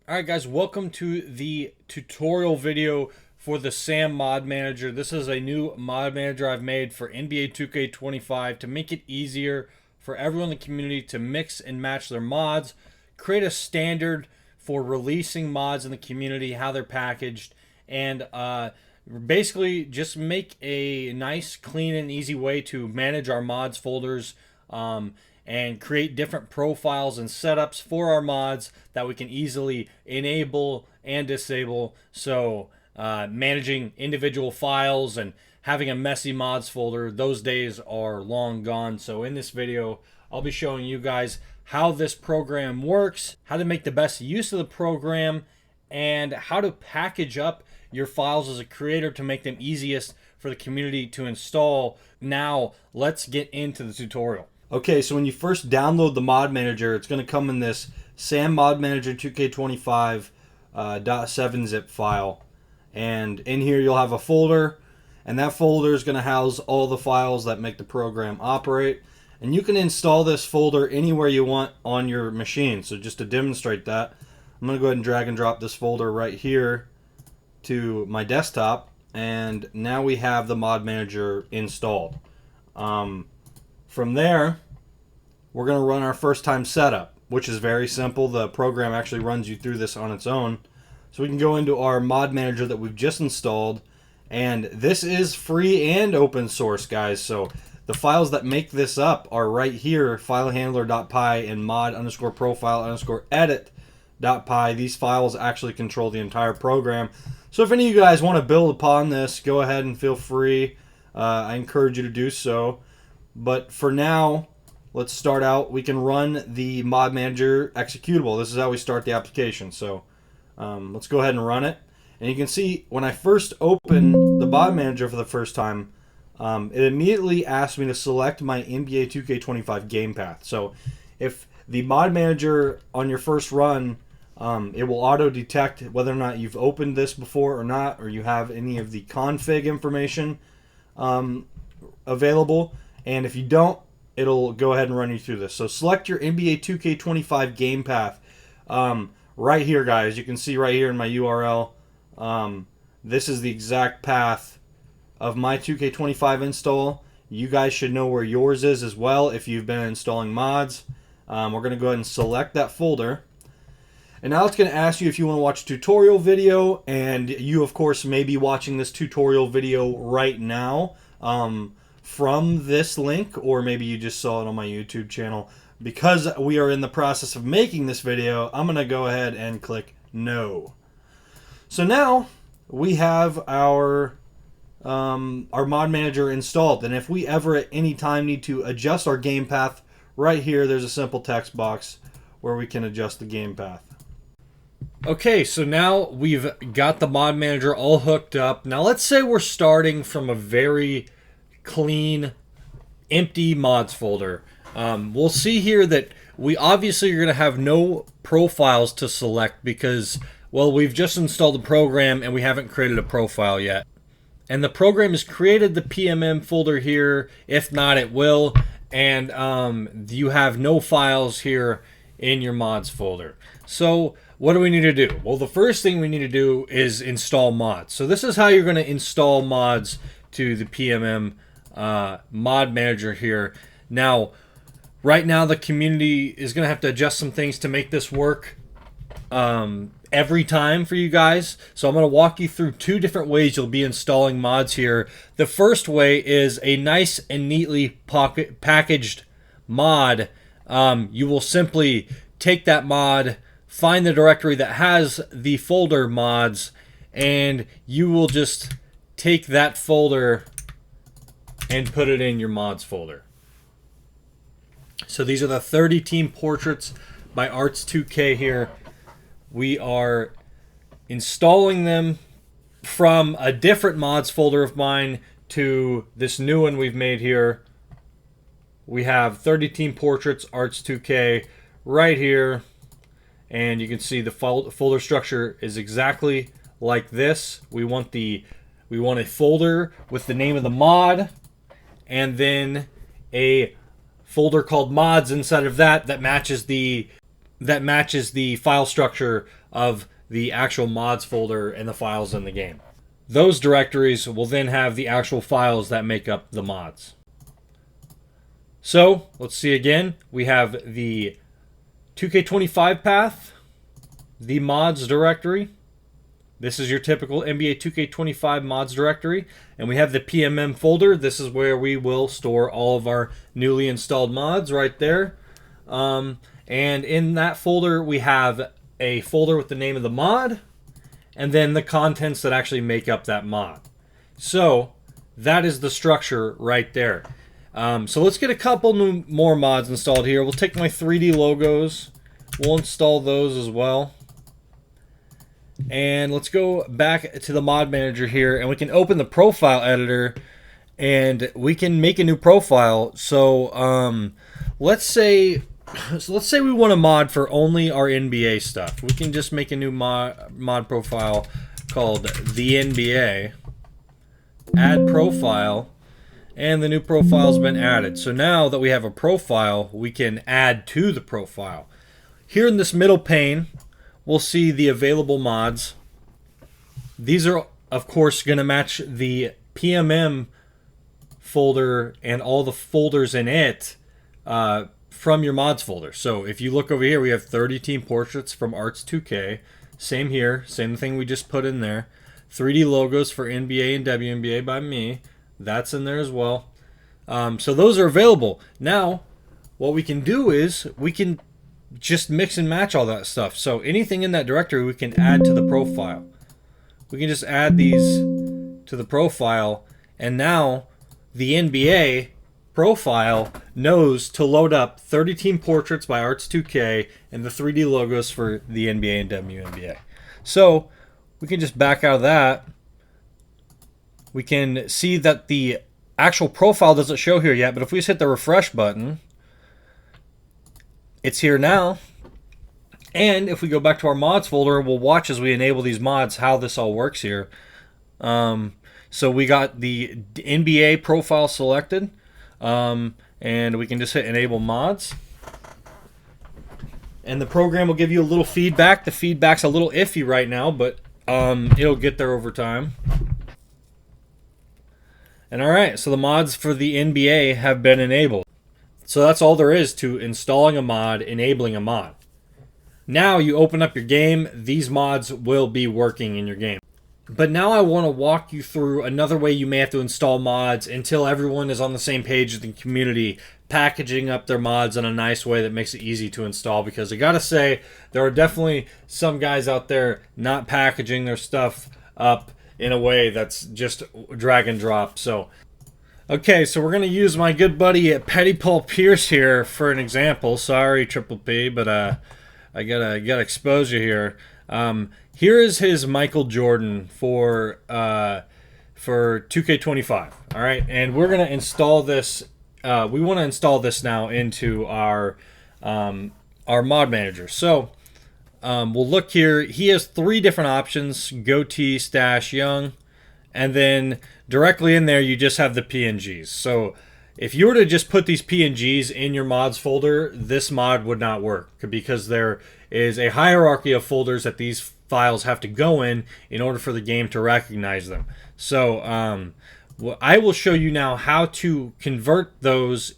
Alright guys, welcome to the tutorial video for the Psam mod manager. This is a new mod manager I've made for NBA 2K25 to make it easier for everyone in the community to mix and match their mods, create a standard for releasing mods in the community, how they're packaged, and basically just make a nice, clean, and easy way to manage our mods folders and create different profiles and setups for our mods that we can easily enable and disable. So managing individual files and having a messy mods folder, those days are long gone. So in this video, I'll be showing you guys how this program works, how to make the best use of the program, and how to package up your files as a creator to make them easiest for the community to install. Now, let's get into the tutorial. Okay, so when you first download the mod manager, it's going to come in this Psam mod manager 2K25 .7-zip file. And in here you'll have a folder, and that folder is going to house all the files that make the program operate. And you can install this folder anywhere you want on your machine. So just to demonstrate that, I'm going to go ahead and drag and drop this folder right here to my desktop, and now we have the mod manager installed. From there, we're going to run our first time setup, which is very simple. The program actually runs you through this on its own. So we can go into our mod manager that we've just installed, and this is free and open source, guys. So the files that make this up are right here, filehandler.py and mod_profile_edit.py. These files actually control the entire program. So if any of you guys want to build upon this, go ahead and feel free. I encourage you to do so. But for now, let's start out. We can run the mod manager executable. This is how we start the application. So let's go ahead and run it. And you can see when I first open the mod manager for the first time, it immediately asked me to select my NBA 2K25 game path. So if the mod manager on your first run, it will auto detect whether or not you've opened this before or not, or you have any of the config information available. And if you don't, it'll go ahead and run you through this. So select your NBA 2K25 game path. Right here, guys, you can see right here in my URL, this is the exact path of my 2K25 install. You guys should know where yours is as well if you've been installing mods. We're going to go ahead and select that folder. And now it's going to ask you if you want to watch a tutorial video, and you, of course, may be watching this tutorial video right now from this link, or maybe you just saw it on my YouTube channel. Because we are in the process of making this video, I'm going to go ahead and click no. So now we have our mod manager installed, and if we ever at any time need to adjust our game path, right here there's a simple text box where we can adjust the game path. Okay, so now we've got the mod manager all hooked up. Now let's say we're starting from a very clean, empty mods folder. We'll see here that we obviously are going to have no profiles to select because, well, we've just installed the program and we haven't created a profile yet. And the program has created the PMM folder here. If not, it will. And you have no files here in your mods folder. So what do we need to do? Well, the first thing we need to do is install mods. So this is how you're going to install mods to the PMM mod manager here. Now, right now the community is going to have to adjust some things to make this work every time for you guys. So I'm going to walk you through two different ways you'll be installing mods here. The first way is a nice and neatly packaged mod. You will simply take that mod, find the directory that has the folder mods, and you will just take that folder and put it in your mods folder. So these are the 30 team portraits by Arts2K here. We are installing them from a different mods folder of mine to this new one we've made here. We have 30 team portraits Arts2K right here, and you can see the folder structure is exactly like this. We want a folder with the name of the mod, and then a folder called mods inside of that matches the file structure of the actual mods folder and the files in the game. Those directories will then have the actual files that make up the mods. So let's see again. We have the 2K25 path, the mods directory. This is your typical NBA 2K25 mods directory. And we have the PMM folder. This is where we will store all of our newly installed mods right there. And in that folder, we have a folder with the name of the mod and then the contents that actually make up that mod. So that is the structure right there. So let's get a couple more mods installed here. We'll take my 3D logos. We'll install those as well. And let's go back to the mod manager here, and we can open the profile editor and we can make a new profile. So let's say we want a mod for only our NBA stuff. We can just make a new mod profile called the NBA, add profile, and the new profile's been added. So now that we have a profile, we can add to the profile. Here in this middle pane, we'll see the available mods. These are, of course, going to match the PMM folder and all the folders in it from your mods folder. So if you look over here, we have 30 team portraits from Arts 2K. Same here, same thing we just put in there. 3D logos for NBA and WNBA by me. That's in there as well. So those are available. Now, what we can do is we can just mix and match all that stuff. So anything in that directory we can add to the profile. We can just add these to the profile, and now the NBA profile knows to load up 30 team portraits by Arts 2K and the 3D logos for the NBA and WNBA. So we can just back out of that. We can see that the actual profile doesn't show here yet, but if we just hit the refresh button, it's here now. And if we go back to our mods folder, we'll watch as we enable these mods how this all works here. So we got the NBA profile selected, and we can just hit enable mods. And the program will give you a little feedback. The feedback's a little iffy right now, but it'll get there over time. And alright, so the mods for the NBA have been enabled. So that's all there is to installing a mod, enabling a mod. Now you open up your game, these mods will be working in your game. But now I want to walk you through another way you may have to install mods until everyone is on the same page with the community, packaging up their mods in a nice way that makes it easy to install. Because I gotta say, there are definitely some guys out there not packaging their stuff up in a way that's just drag and drop. So okay, so we're going to use my good buddy Petty Paul Pierce here for an example. Sorry, Triple P, but I gotta expose you here. Here is his Michael Jordan for 2K25. All right, and we're going to install this. We want to install this now into our mod manager. So we'll look here. He has 3 different options: goatee, stash, young. And then directly in there, you just have the PNGs. So if you were to just put these PNGs in your mods folder, this mod would not work because there is a hierarchy of folders that these files have to go in order for the game to recognize them. So I will show you now how to convert those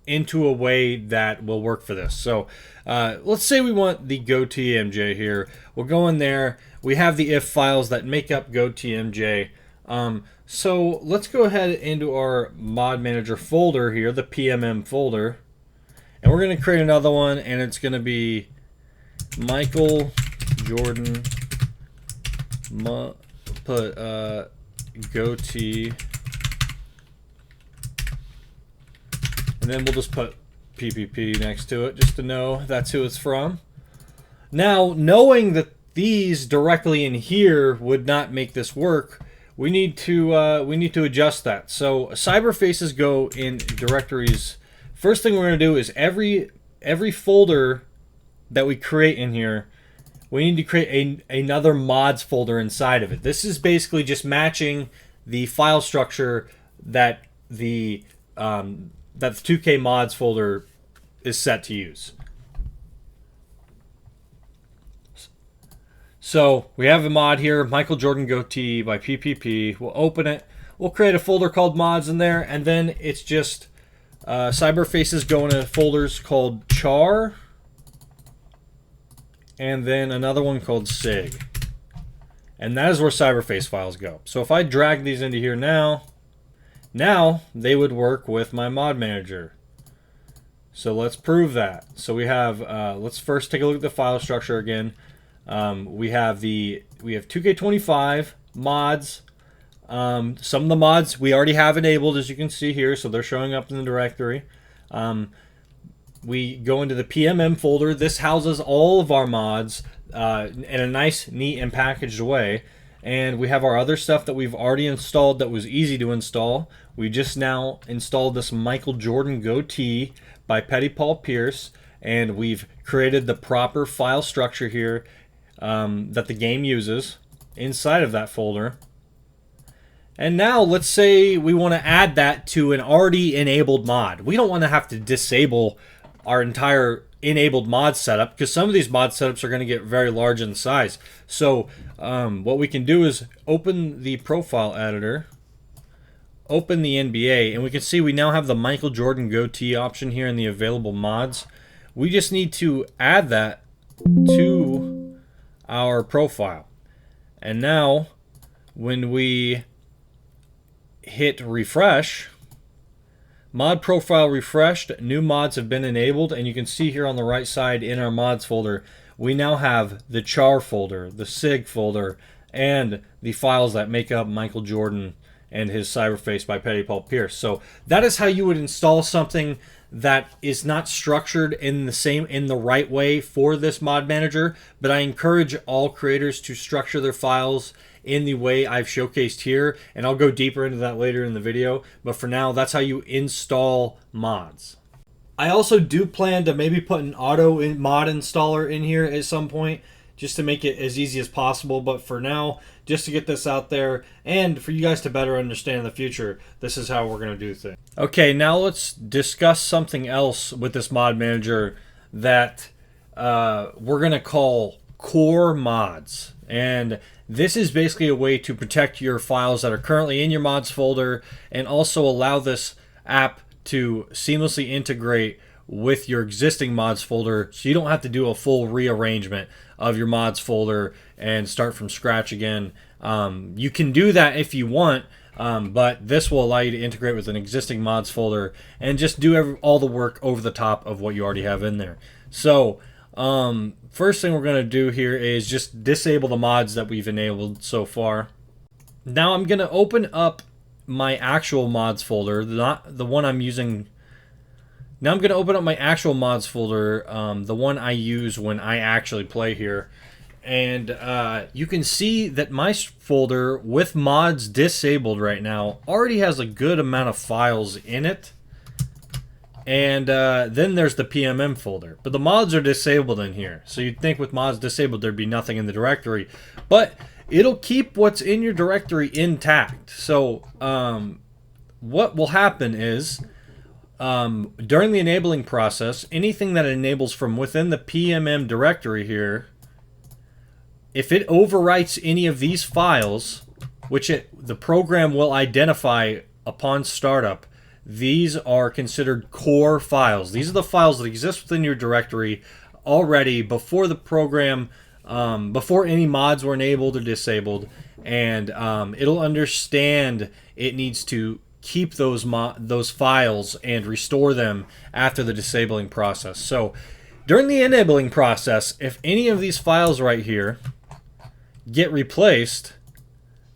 into a way that will work for this. So let's say we want the GoTMJ here. We'll go in there. We have the if files that make up GoTMJ. So let's go ahead into our mod manager folder here, the PMM folder, and we're going to create another one, and it's going to be Michael Jordan, put goatee, and then we'll just put PPP next to it just to know that's who it's from. Now, knowing that these directly in here would not make this work, we need to adjust that. So cyberfaces go in directories. First thing we're going to do is every folder that we create in here, we need to create another mods folder inside of it. This is basically just matching the file structure that the 2K mods folder is set to use. So we have a mod here, Michael Jordan Goatee by PPP. We'll open it. We'll create a folder called mods in there, and then it's just cyberfaces go into folders called char, and then another one called sig. And that is where cyberface files go. So if I drag these into here now they would work with my mod manager. So let's prove that. So we have, let's first take a look at the file structure again. We have 2K25 mods. Some of the mods we already have enabled, as you can see here, so they're showing up in the directory. We go into the PMM folder. This houses all of our mods in a nice, neat, and packaged way. And we have our other stuff that we've already installed that was easy to install. We just now installed this Michael Jordan Goatee by Petty Paul Pierce, and we've created the proper file structure here that the game uses inside of that folder. And now let's say we want to add that to an already enabled mod. We don't want to have to disable our entire enabled mod setup, because some of these mod setups are going to get very large in size. So what we can do is open the profile editor, open the NBA, and we can see we now have the Michael Jordan Goatee option here in the available mods. We just need to add that to our profile. And now when we hit refresh, mod profile refreshed, new mods have been enabled, and you can see here on the right side in our mods folder, we now have the char folder, the sig folder, and the files that make up Michael Jordan and his cyberface by Petty Paul Pierce. So that is how you would install something that is not structured in the right way for this mod manager, but I encourage all creators to structure their files in the way I've showcased here, and I'll go deeper into that later in the video. But for now, that's how you install mods. I also do plan to maybe put an auto mod installer in here at some point, just to make it as easy as possible. But for now, just to get this out there and for you guys to better understand in the future, this is how we're going to do things. Okay, now let's discuss something else with this mod manager that we're going to call core mods. And this is basically a way to protect your files that are currently in your mods folder, and also allow this app to seamlessly integrate with your existing mods folder, so you don't have to do a full rearrangement of your mods folder and start from scratch again. You can do that if you want, but this will allow you to integrate with an existing mods folder and just do all the work over the top of what you already have in there. So first thing we're going to do here is just disable the mods that we've enabled so far. Now I'm going to open up my actual mods folder, not the one I'm using. Now I'm going to open up my actual mods folder, the one I use when I actually play here. And you can see that my folder with mods disabled right now already has a good amount of files in it. And then there's the PMM folder. But the mods are disabled in here. So you'd think with mods disabled there'd be nothing in the directory. But it'll keep what's in your directory intact. So what will happen is during the enabling process, anything that enables from within the PMM directory here, if it overwrites any of these files, which the program will identify upon startup, these are considered core files. These are the files that exist within your directory already before the program, before any mods were enabled or disabled, and it'll understand it needs to keep those files and restore them after the disabling process. So during the enabling process, if any of these files right here get replaced,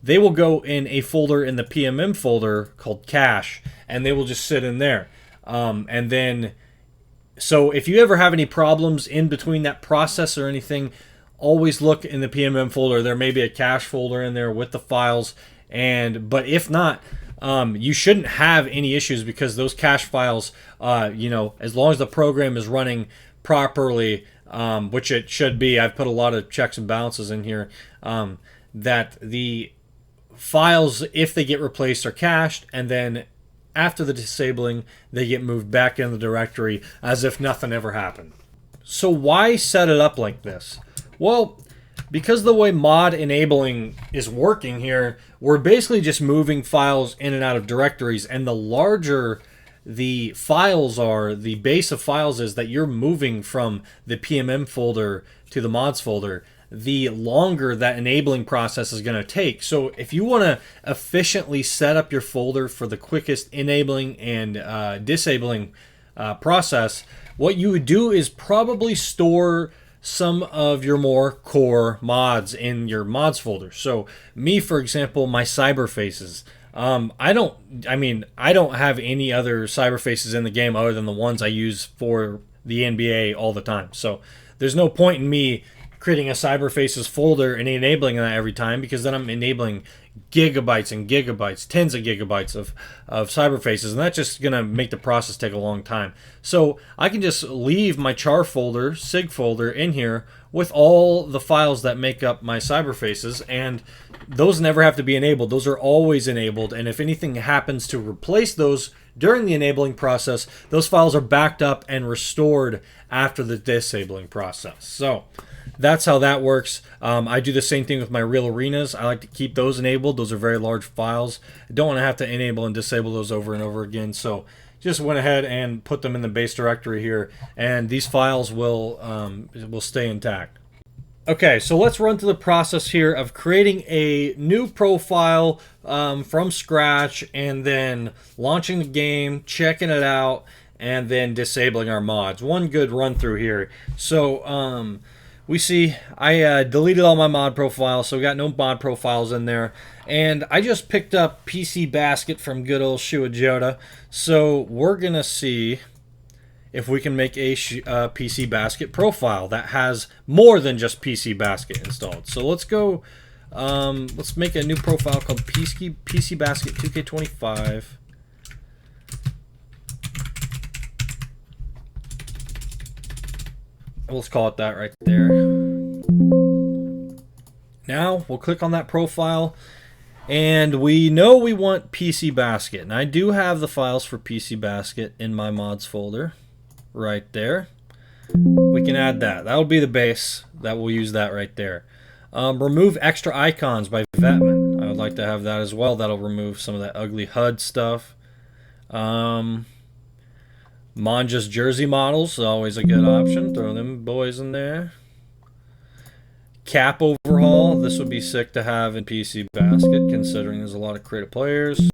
they will go in a folder in the PMM folder called cache, and they will just sit in there. And then, so if you ever have any problems in between that process or anything, always look in the PMM folder. There may be a cache folder in there with the files, but if not, you shouldn't have any issues, because those cache files, as long as the program is running properly, which it should be. I've put a lot of checks and balances in here, that the files, if they get replaced, are cached, and then after the disabling, they get moved back in the directory as if nothing ever happened. So why set it up like this? Well, because the way mod enabling is working here, we're basically just moving files in and out of directories, and the larger the files are, the base of files is that you're moving from the PMM folder to the mods folder, the longer that enabling process is going to take. So if you want to efficiently set up your folder for the quickest enabling and disabling process, what you would do is probably store some of your more core mods in your mods folder. So me, for example, my cyber faces. I don't have any other cyber faces in the game other than the ones I use for the NBA all the time. So there's no point in me creating a cyber faces folder and enabling that every time, because then I'm enabling gigabytes and gigabytes, tens of gigabytes of cyber faces, and that's just gonna make the process take a long time. So I can just leave my char folder, sig folder in here with all the files that make up my cyber faces, and those never have to be enabled. Those are always enabled, and if anything happens to replace those during the enabling process, those files are backed up and restored after the disabling process. So that's how that works. I do the same thing with my real arenas. I like to keep those enabled. Those are very large files. I don't want to have to enable and disable those over and over again. So just went ahead and put them in the base directory here, and these files will stay intact. Okay, so let's run through the process here of creating a new profile from scratch, and then launching the game, checking it out, and then disabling our mods. One good run through here. So we see I deleted all my mod profiles, so we got no mod profiles in there. And I just picked up PC Basket from good old Shuajoda. So we're going to see if we can make a PC Basket profile that has more than just PC Basket installed. So let's go, let's make a new profile called PC Basket 2K25. Let's call it that right there. Now we'll click on that profile, and we know we want PC Basket, and I do have the files for PC Basket in my mods folder right there. We can add that. That'll be the base. That we'll use that right there. Remove extra icons by Vetman. I would like to have that as well. That'll remove some of that ugly HUD stuff. Manja's jersey models, always a good option. Throw them boys in there. Cap overhaul. This would be sick to have in PC Basket, considering there's a lot of creative players.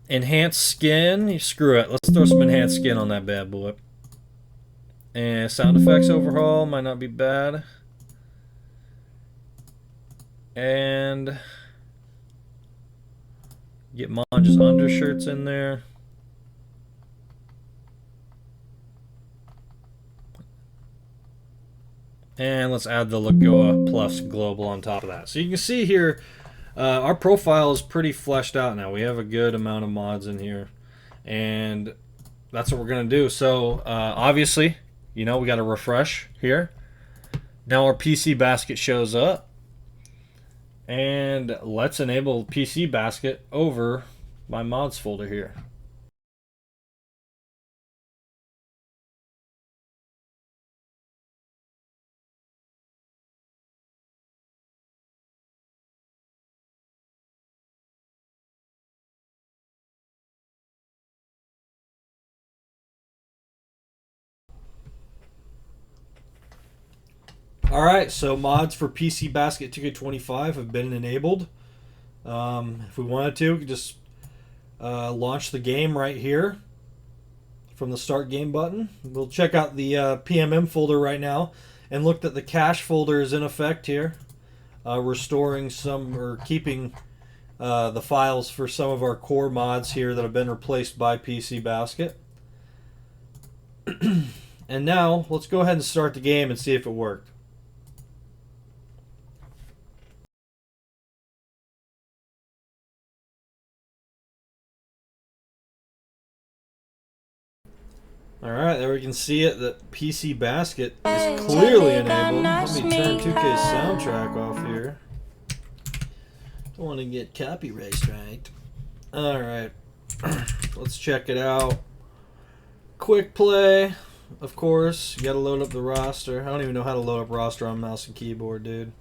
Enhanced skin. Screw it. Let's throw some enhanced skin on that bad boy. And sound effects overhaul might not be bad. And get Manja's undershirts in there. And let's add the Lagoa Plus Global on top of that. So you can see here, our profile is pretty fleshed out now. We have a good amount of mods in here. And that's what we're going to do. So obviously, you know, we got to refresh here. Now our PC Basket shows up. And let's enable PC Basket over my mods folder here. Alright, so mods for PC Basket 2K25 have been enabled. If we wanted to, we could just launch the game right here from the Start Game button. We'll check out the PMM folder right now, and look that the cache folder is in effect here. We're storing some, or keeping the files for some of our core mods here that have been replaced by PC Basket. And now, let's go ahead and start the game and see if it worked. Alright, there we can see it, that PC Basket is clearly enabled. Let me turn 2K's soundtrack off here. Don't want to get copyright striked. Alright, let's check it out. Quick play. of course, you gotta load up the roster. I don't even know how to load up roster on mouse and keyboard, dude.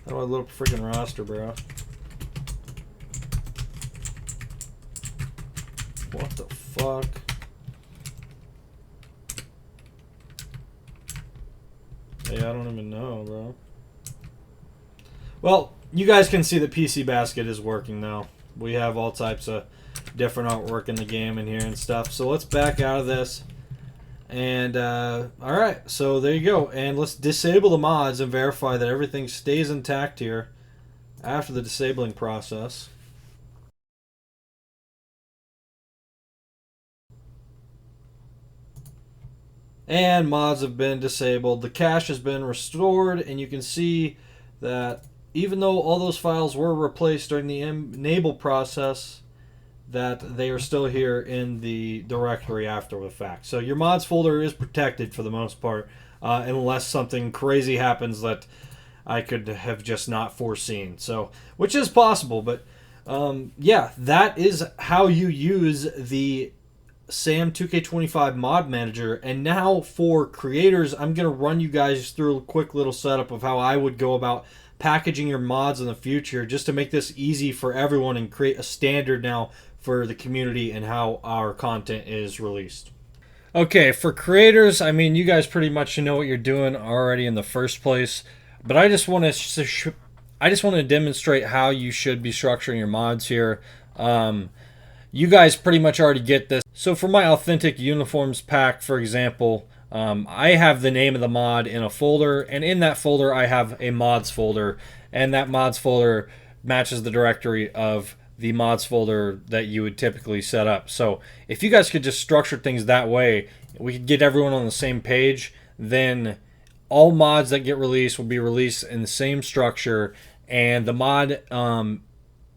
How do I load up a freaking roster, bro? What the fuck? Yeah, I don't even know, bro. Well, you guys can see that PC Basket is working now. We have all types of different artwork in the game in here and stuff. So let's back out of this. And, alright, so there you go. And let's disable the mods and verify that everything stays intact here after the disabling process. And mods have been disabled. The cache has been restored, and you can see that even though all those files were replaced during the enable process, that they are still here in the directory after the fact. So your mods folder is protected for the most part, unless something crazy happens that I could have just not foreseen. So, which is possible, but yeah, that is how you use the Psam 2K25 mod manager. And now for creators, I'm going to run you guys through a quick little setup of how I would go about packaging your mods in the future, just to make this easy for everyone and create a standard now for the community and how our content is released. Okay, for creators, I mean, you guys pretty much know what you're doing already in the first place, but I just want to demonstrate how you should be structuring your mods here. You guys pretty much already get this. So for my authentic uniforms pack, for example, I have the name of the mod in a folder, and in that folder I have a mods folder, and that mods folder matches the directory of the mods folder that you would typically set up. So if you guys could just structure things that way, we could get everyone on the same page, then all mods that get released will be released in the same structure, and the mod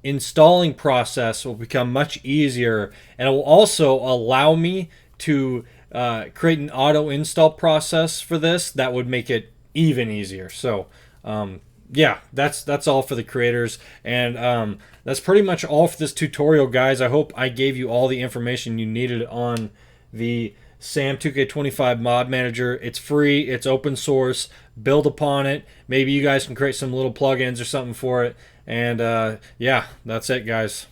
installing process will become much easier, and it will also allow me to create an auto install process for this that would make it even easier. So yeah, that's all for the creators, and that's pretty much all for this tutorial, guys. I hope I gave you all the information you needed on the Psam 2K25 mod manager. It's free, it's open source. Build upon it. Maybe you guys can create some little plugins or something for it. And yeah, that's it, guys.